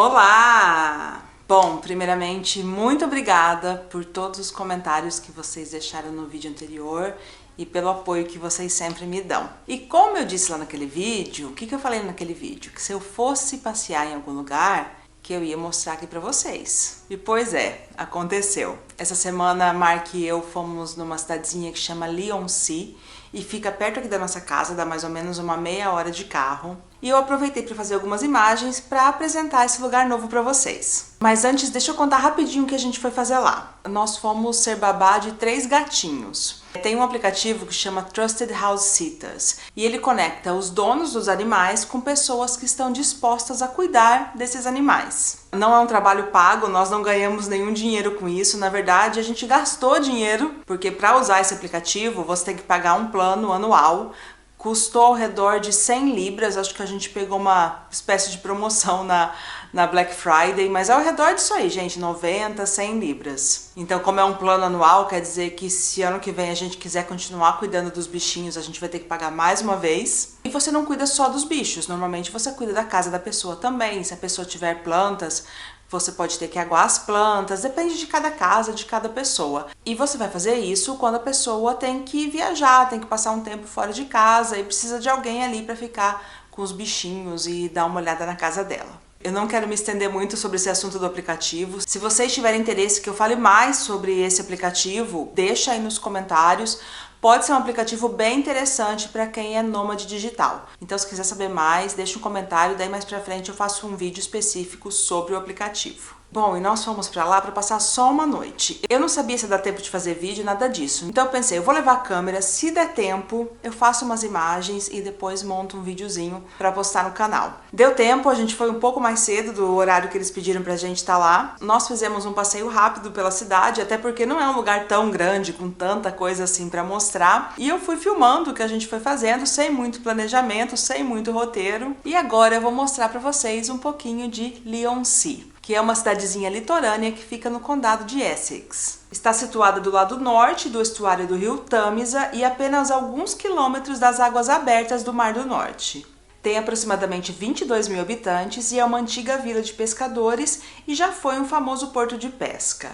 Olá! Bom, primeiramente, muito obrigada por todos os comentários que vocês deixaram no vídeo anterior e pelo apoio que vocês sempre me dão. E como eu disse lá naquele vídeo, o que eu falei naquele vídeo? Que se eu fosse passear em algum lugar, que eu ia mostrar aqui pra vocês. E pois é, aconteceu. Essa semana, Mark e eu fomos numa cidadezinha que chama Leigh-on-Sea e fica perto aqui da nossa casa, dá mais ou menos uma meia hora de carro. E eu aproveitei para fazer algumas imagens para apresentar esse lugar novo para vocês. Mas antes, deixa eu contar rapidinho o que a gente foi fazer lá. Nós fomos ser babá de 3 gatinhos. Tem um aplicativo que chama Trusted House Sitters e ele conecta os donos dos animais com pessoas que estão dispostas a cuidar desses animais. Não é um trabalho pago, nós não ganhamos nenhum dinheiro com isso. Na verdade, a gente gastou dinheiro, porque para usar esse aplicativo você tem que pagar um plano anual. Custou ao redor de 100 libras, acho que a gente pegou uma espécie de promoção na Black Friday, mas é ao redor disso aí, gente, 90, 100 libras. Então, como é um plano anual, quer dizer que se ano que vem a gente quiser continuar cuidando dos bichinhos, a gente vai ter que pagar mais uma vez. E você não cuida só dos bichos, normalmente você cuida da casa da pessoa também. Se a pessoa tiver plantas, você pode ter que aguar as plantas, depende de cada casa, de cada pessoa. E você vai fazer isso quando a pessoa tem que viajar, tem que passar um tempo fora de casa e precisa de alguém ali para ficar com os bichinhos e dar uma olhada na casa dela. Eu não quero me estender muito sobre esse assunto do aplicativo. Se vocês tiverem interesse que eu fale mais sobre esse aplicativo, deixa aí nos comentários. Pode ser um aplicativo bem interessante para quem é nômade digital. Então, se quiser saber mais, deixa um comentário, daí mais pra frente eu faço um vídeo específico sobre o aplicativo. Bom, e nós fomos pra lá para passar só uma noite. Eu não sabia se ia dar tempo de fazer vídeo, nada disso. Então eu pensei, eu vou levar a câmera, se der tempo, eu faço umas imagens e depois monto um videozinho para postar no canal. Deu tempo, a gente foi um pouco mais cedo do horário que eles pediram pra gente estar lá. Nós fizemos um passeio rápido pela cidade, até porque não é um lugar tão grande, com tanta coisa assim para mostrar. E eu fui filmando o que a gente foi fazendo, sem muito planejamento, sem muito roteiro. E agora eu vou mostrar para vocês um pouquinho de Leigh-on-Sea, que é uma cidadezinha litorânea que fica no condado de Essex. Está situada do lado norte do estuário do rio Tâmisa e apenas alguns quilômetros das águas abertas do Mar do Norte. Tem aproximadamente 22 mil habitantes e é uma antiga vila de pescadores e já foi um famoso porto de pesca.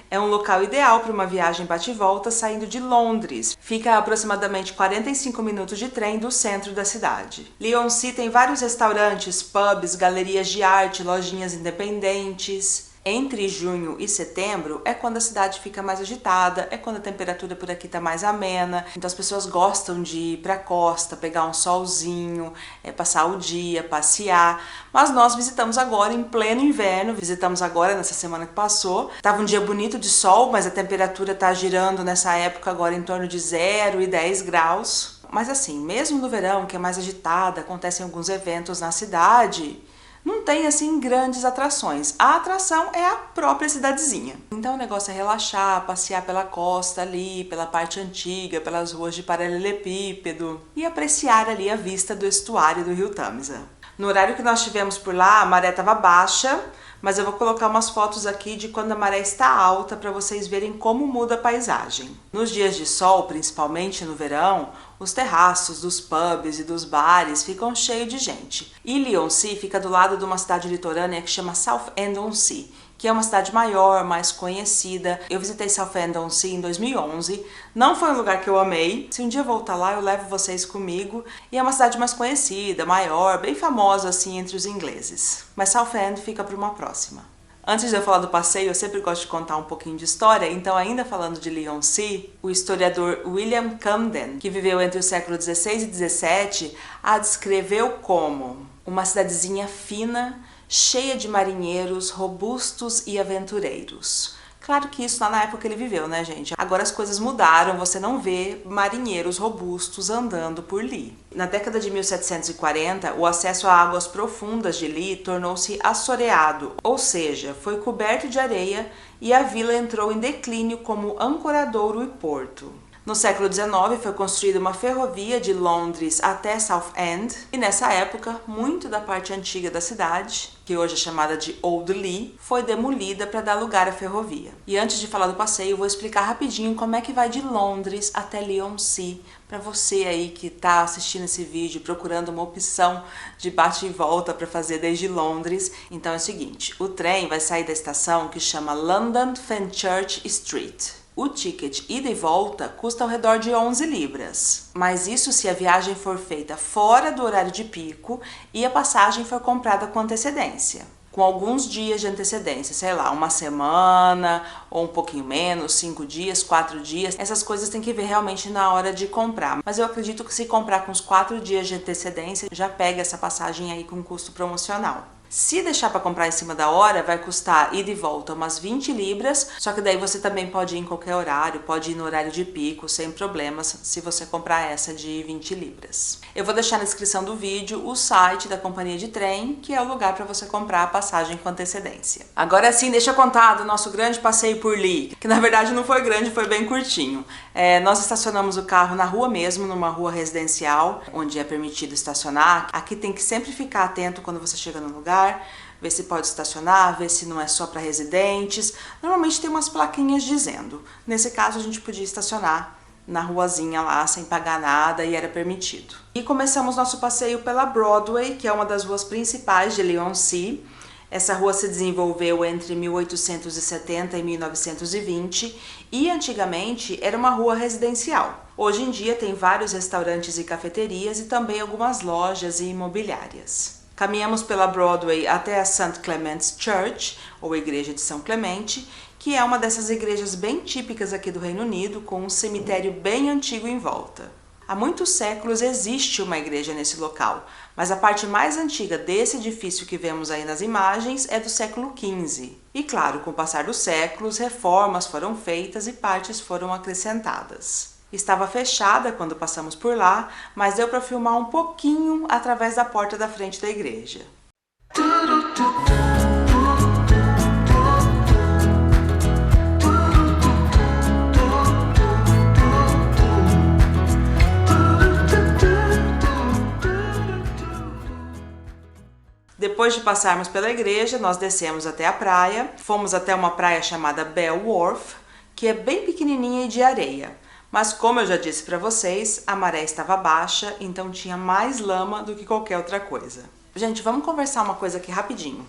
É um local ideal para uma viagem bate-volta saindo de Londres. Fica a aproximadamente 45 minutos de trem do centro da cidade. Leigh-on-Sea tem vários restaurantes, pubs, galerias de arte, lojinhas independentes. Entre junho e setembro é quando a cidade fica mais agitada, é quando a temperatura por aqui tá mais amena, então as pessoas gostam de ir pra costa, pegar um solzinho, passar o dia, passear. Mas nós visitamos agora em pleno inverno, visitamos agora nessa semana que passou. Tava um dia bonito de sol, mas a temperatura tá girando nessa época agora em torno de 0 e 10 graus. Mas assim, mesmo no verão, que é mais agitada, acontecem alguns eventos na cidade, não tem assim grandes atrações. A atração é a própria cidadezinha. Então o negócio é relaxar, passear pela costa ali, pela parte antiga, pelas ruas de paralelepípedo e apreciar ali a vista do estuário do rio Tâmisa. No horário que nós estivemos por lá, a maré estava baixa, mas eu vou colocar umas fotos aqui de quando a maré está alta para vocês verem como muda a paisagem. Nos dias de sol, principalmente no verão, os terraços dos pubs e dos bares ficam cheios de gente. E Leigh-on-Sea fica do lado de uma cidade litorânea que chama Southend-on-Sea, que é uma cidade maior, mais conhecida. Eu visitei Southend-on-Sea em 2011, não foi um lugar que eu amei. Se um dia eu voltar lá, eu levo vocês comigo. E é uma cidade mais conhecida, maior, bem famosa assim entre os ingleses. Mas Southend fica para uma próxima. Antes de eu falar do passeio, eu sempre gosto de contar um pouquinho de história, então ainda falando de Leigh-on-Sea, o historiador William Camden, que viveu entre o século XVI e XVII, a descreveu como uma cidadezinha fina, cheia de marinheiros robustos e aventureiros. Claro que isso lá na época que ele viveu, né, gente? Agora as coisas mudaram, você não vê marinheiros robustos andando por Leigh. Na década de 1740, o acesso a águas profundas de Leigh tornou-se assoreado, ou seja, foi coberto de areia e a vila entrou em declínio como ancoradouro e porto. No século XIX foi construída uma ferrovia de Londres até Southend e nessa época muito da parte antiga da cidade, que hoje é chamada de Old Leigh, foi demolida para dar lugar à ferrovia. E antes de falar do passeio, eu vou explicar rapidinho como é que vai de Londres até Leigh-on-Sea, para você aí que está assistindo esse vídeo procurando uma opção de bate e volta para fazer desde Londres. Então é o seguinte, o trem vai sair da estação que chama London Fenchurch Street. O ticket ida e volta custa ao redor de 11 libras, mas isso se a viagem for feita fora do horário de pico e a passagem for comprada com antecedência. Com alguns dias de antecedência, sei lá, uma semana ou um pouquinho menos, 5 dias, 4 dias, essas coisas tem que ver realmente na hora de comprar. Mas eu acredito que se comprar com os 4 dias de antecedência, já pega essa passagem aí com custo promocional. Se deixar para comprar em cima da hora, vai custar ida e volta umas 20 libras, só que daí você também pode ir em qualquer horário, pode ir no horário de pico, sem problemas, se você comprar essa de 20 libras. Eu vou deixar na descrição do vídeo o site da companhia de trem, que é o lugar para você comprar a passagem com antecedência. Agora sim, deixa eu contar do nosso grande passeio por Leigh, que na verdade não foi grande, foi bem curtinho. Nós estacionamos o carro na rua mesmo, numa rua residencial, onde é permitido estacionar. Aqui tem que sempre ficar atento quando você chega no lugar, ver se pode estacionar, ver se não é só para residentes. Normalmente tem umas plaquinhas dizendo. Nesse caso a gente podia estacionar na ruazinha lá sem pagar nada e era permitido. E começamos nosso passeio pela Broadway, que é uma das ruas principais de Leigh-on-Sea. Essa rua se desenvolveu entre 1870 e 1920 e antigamente era uma rua residencial. Hoje em dia tem vários restaurantes e cafeterias e também algumas lojas e imobiliárias. Caminhamos pela Broadway até a St. Clement's Church, ou Igreja de São Clemente, que é uma dessas igrejas bem típicas aqui do Reino Unido, com um cemitério bem antigo em volta. Há muitos séculos existe uma igreja nesse local, mas a parte mais antiga desse edifício que vemos aí nas imagens é do século XV. E claro, com o passar dos séculos, reformas foram feitas e partes foram acrescentadas. Estava fechada quando passamos por lá, mas deu para filmar um pouquinho através da porta da frente da igreja. Depois de passarmos pela igreja, nós descemos até a praia, fomos até uma praia chamada Bell Wharf, que é bem pequenininha e de areia. Mas como eu já disse para vocês, a maré estava baixa, então tinha mais lama do que qualquer outra coisa. Gente, vamos conversar uma coisa aqui rapidinho.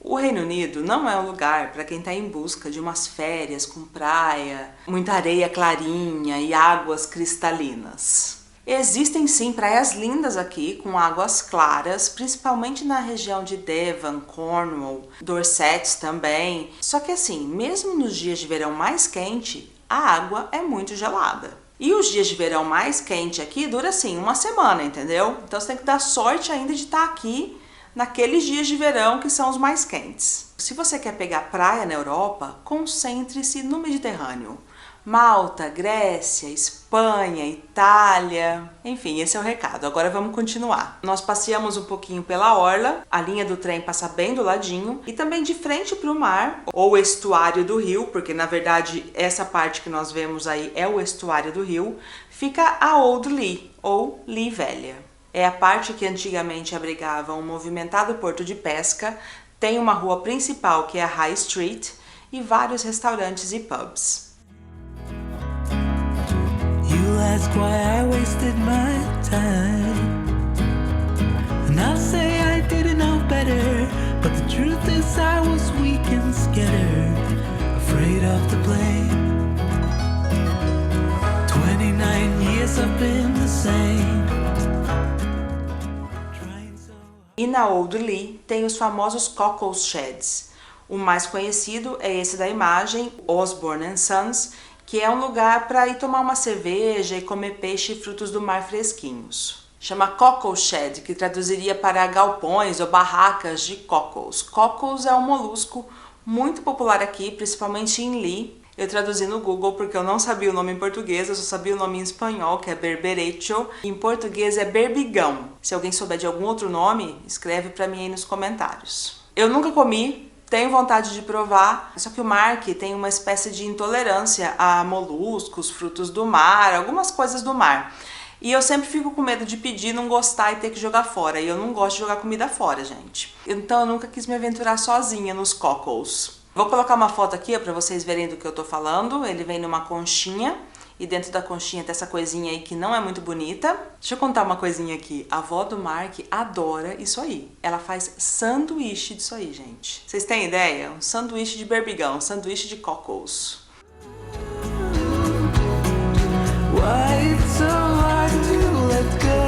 O Reino Unido não é um lugar para quem está em busca de umas férias com praia, muita areia clarinha e águas cristalinas. Existem sim praias lindas aqui, com águas claras, principalmente na região de Devon, Cornwall, Dorset também. Só que assim, mesmo nos dias de verão mais quente, a água é muito gelada. E os dias de verão mais quente aqui dura assim uma semana, entendeu? Então você tem que dar sorte ainda de estar aqui naqueles dias de verão que são os mais quentes. Se você quer pegar praia na Europa, concentre-se no Mediterrâneo. Malta, Grécia, Espanha, Itália, enfim, esse é o recado. Agora vamos continuar. Nós passeamos um pouquinho pela orla, a linha do trem passa bem do ladinho e também de frente para o mar, ou estuário do rio, porque na verdade essa parte que nós vemos aí é o estuário do rio, fica a Old Leigh, ou Leigh Velha. É a parte que antigamente abrigava um movimentado porto de pesca, tem uma rua principal que é a High Street e vários restaurantes e pubs. You ask why I wasted my time, and I'll say I didn't know better, but the truth is I was weak and scared, afraid of the blame. 29 years I've been the same. E na Old Leigh tem os famosos Cockles Sheds. O mais conhecido é esse da imagem, Osborne & Sons, que é um lugar para ir tomar uma cerveja e comer peixe e frutos do mar fresquinhos. Chama Cockle Shed, que traduziria para galpões ou barracas de cockles. Cockles é um molusco muito popular aqui, principalmente em Leigh. Eu traduzi no Google porque eu não sabia o nome em português, eu só sabia o nome em espanhol, que é berberecho. Em português é berbigão. Se alguém souber de algum outro nome, escreve para mim aí nos comentários. Eu nunca comi, tenho vontade de provar, só que o Mark tem uma espécie de intolerância a moluscos, frutos do mar, algumas coisas do mar. E eu sempre fico com medo de pedir, não gostar e ter que jogar fora. E eu não gosto de jogar comida fora, gente. Então eu nunca quis me aventurar sozinha nos cockles. Vou colocar uma foto aqui para vocês verem do que eu tô falando. Ele vem numa conchinha. E dentro da conchinha tem essa coisinha aí que não é muito bonita. Deixa eu contar uma coisinha aqui. A avó do Mark adora isso aí. Ela faz sanduíche disso aí, gente. Vocês têm ideia? Um sanduíche de berbigão, um sanduíche de cockles. Why it's so hard to let go?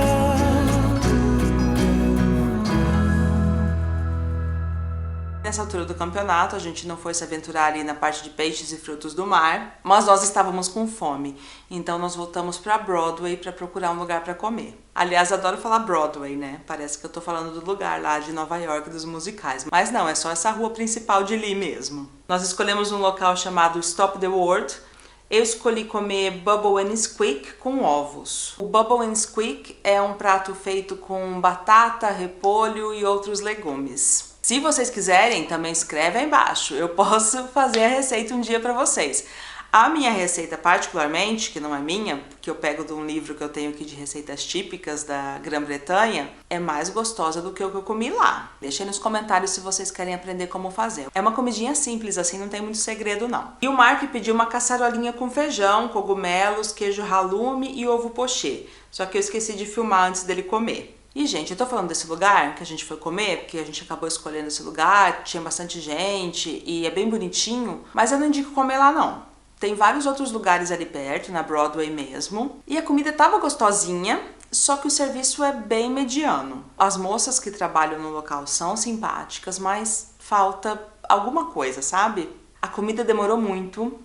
Nessa altura do campeonato, a gente não foi se aventurar ali na parte de peixes e frutos do mar, mas nós estávamos com fome, então nós voltamos para Broadway para procurar um lugar para comer. Aliás, adoro falar Broadway, né? Parece que eu tô falando do lugar lá de Nova York dos musicais, mas não, é só essa rua principal de Lee mesmo. Nós escolhemos um local chamado Stop the World. Eu escolhi comer Bubble and Squeak com ovos. O Bubble and Squeak é um prato feito com batata, repolho e outros legumes. Se vocês quiserem, também escreve aí embaixo. Eu posso fazer a receita um dia para vocês. A minha receita particularmente, que não é minha, que eu pego de um livro que eu tenho aqui de receitas típicas da Grã-Bretanha, é mais gostosa do que o que eu comi lá. Deixem nos comentários se vocês querem aprender como fazer. É uma comidinha simples assim, não tem muito segredo não. E o Mark pediu uma caçarolinha com feijão, cogumelos, queijo halume e ovo pochê. Só que eu esqueci de filmar antes dele comer. E, gente, eu tô falando desse lugar que a gente foi comer, porque a gente acabou escolhendo esse lugar, tinha bastante gente e é bem bonitinho, mas eu não indico comer lá não. Tem vários outros lugares ali perto, na Broadway mesmo, e a comida tava gostosinha, só que o serviço é bem mediano. As moças que trabalham no local são simpáticas, mas falta alguma coisa, sabe? A comida demorou muito.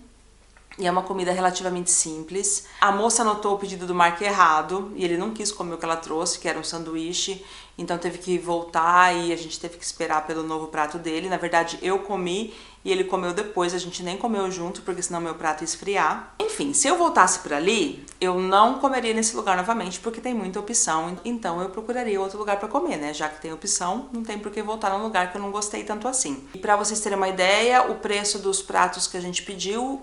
E é uma comida relativamente simples. A moça anotou o pedido do Mark errado e ele não quis comer o que ela trouxe, que era um sanduíche. Então teve que voltar e a gente teve que esperar pelo novo prato dele. Na verdade, eu comi e ele comeu depois. A gente nem comeu junto, porque senão meu prato ia esfriar. Enfim, se eu voltasse por ali, eu não comeria nesse lugar novamente, porque tem muita opção. Então eu procuraria outro lugar para comer, né? Já que tem opção, não tem por que voltar num lugar que eu não gostei tanto assim. E para vocês terem uma ideia, o preço dos pratos que a gente pediu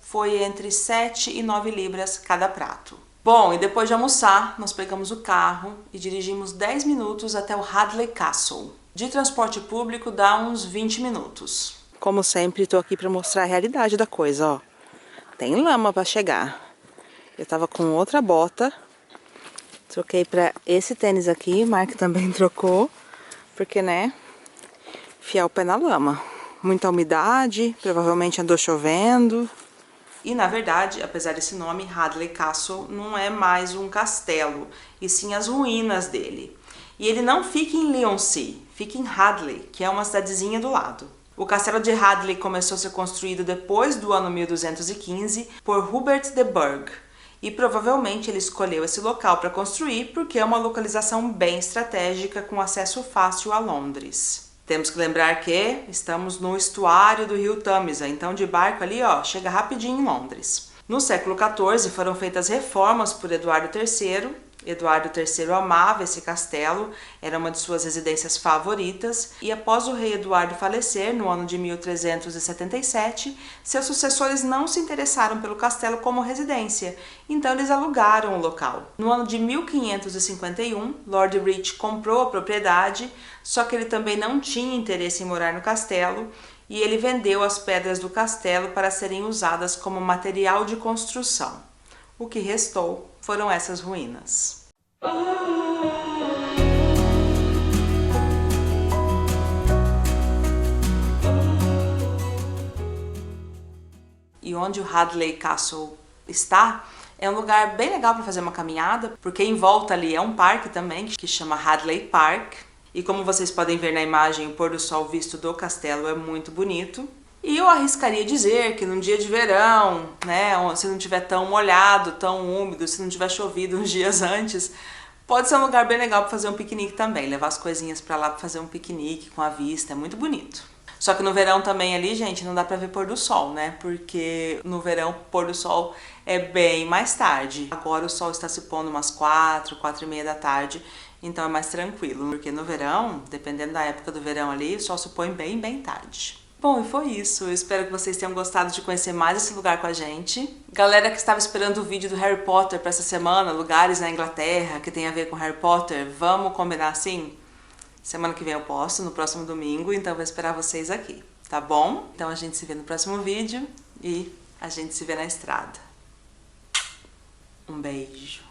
foi entre 7 e 9 libras cada prato. Bom, e depois de almoçar, nós pegamos o carro e dirigimos 10 minutos até o Hadley Castle. De transporte público dá uns 20 minutos. Como sempre, tô aqui para mostrar a realidade da coisa, ó. Tem lama para chegar. Eu tava com outra bota, troquei para esse tênis aqui, o Mark também trocou, porque, né, enfiar o pé na lama. Muita umidade, provavelmente andou chovendo. E, na verdade, apesar desse nome, Hadley Castle não é mais um castelo, e sim as ruínas dele. E ele não fica em Leigh-on-Sea, fica em Hadley, que é uma cidadezinha do lado. O castelo de Hadley começou a ser construído depois do ano 1215 por Hubert de Burgh, e provavelmente ele escolheu esse local para construir porque é uma localização bem estratégica com acesso fácil a Londres. Temos que lembrar que estamos no estuário do rio Tâmisa, então de barco ali, ó, chega rapidinho em Londres. No século XIV foram feitas reformas por Eduardo III. Eduardo III amava esse castelo, era uma de suas residências favoritas, e após o rei Eduardo falecer, no ano de 1377, seus sucessores não se interessaram pelo castelo como residência, então eles alugaram o local. No ano de 1551, Lord Rich comprou a propriedade, só que ele também não tinha interesse em morar no castelo, e ele vendeu as pedras do castelo para serem usadas como material de construção. O que restou foram essas ruínas. E onde o Hadley Castle está, é um lugar bem legal para fazer uma caminhada, porque em volta ali é um parque também, que chama Hadley Park. E como vocês podem ver na imagem, o pôr do sol visto do castelo é muito bonito. E eu arriscaria dizer que num dia de verão, né, se não tiver tão molhado, tão úmido, se não tiver chovido uns dias antes, pode ser um lugar bem legal para fazer um piquenique também, levar as coisinhas para lá para fazer um piquenique com a vista, é muito bonito. Só que no verão também ali, gente, não dá pra ver pôr do sol, né? Porque no verão, pôr do sol é bem mais tarde. Agora o sol está se pondo umas 4, 4:30 da tarde, então é mais tranquilo. Porque no verão, dependendo da época do verão ali, o sol se põe bem, bem tarde. Bom, e foi isso. Eu espero que vocês tenham gostado de conhecer mais esse lugar com a gente. Galera que estava esperando o vídeo do Harry Potter para essa semana, lugares na Inglaterra que tem a ver com Harry Potter, vamos combinar assim? Semana que vem eu posto, no próximo domingo, então vou esperar vocês aqui, tá bom? Então a gente se vê no próximo vídeo e a gente se vê na estrada. Um beijo.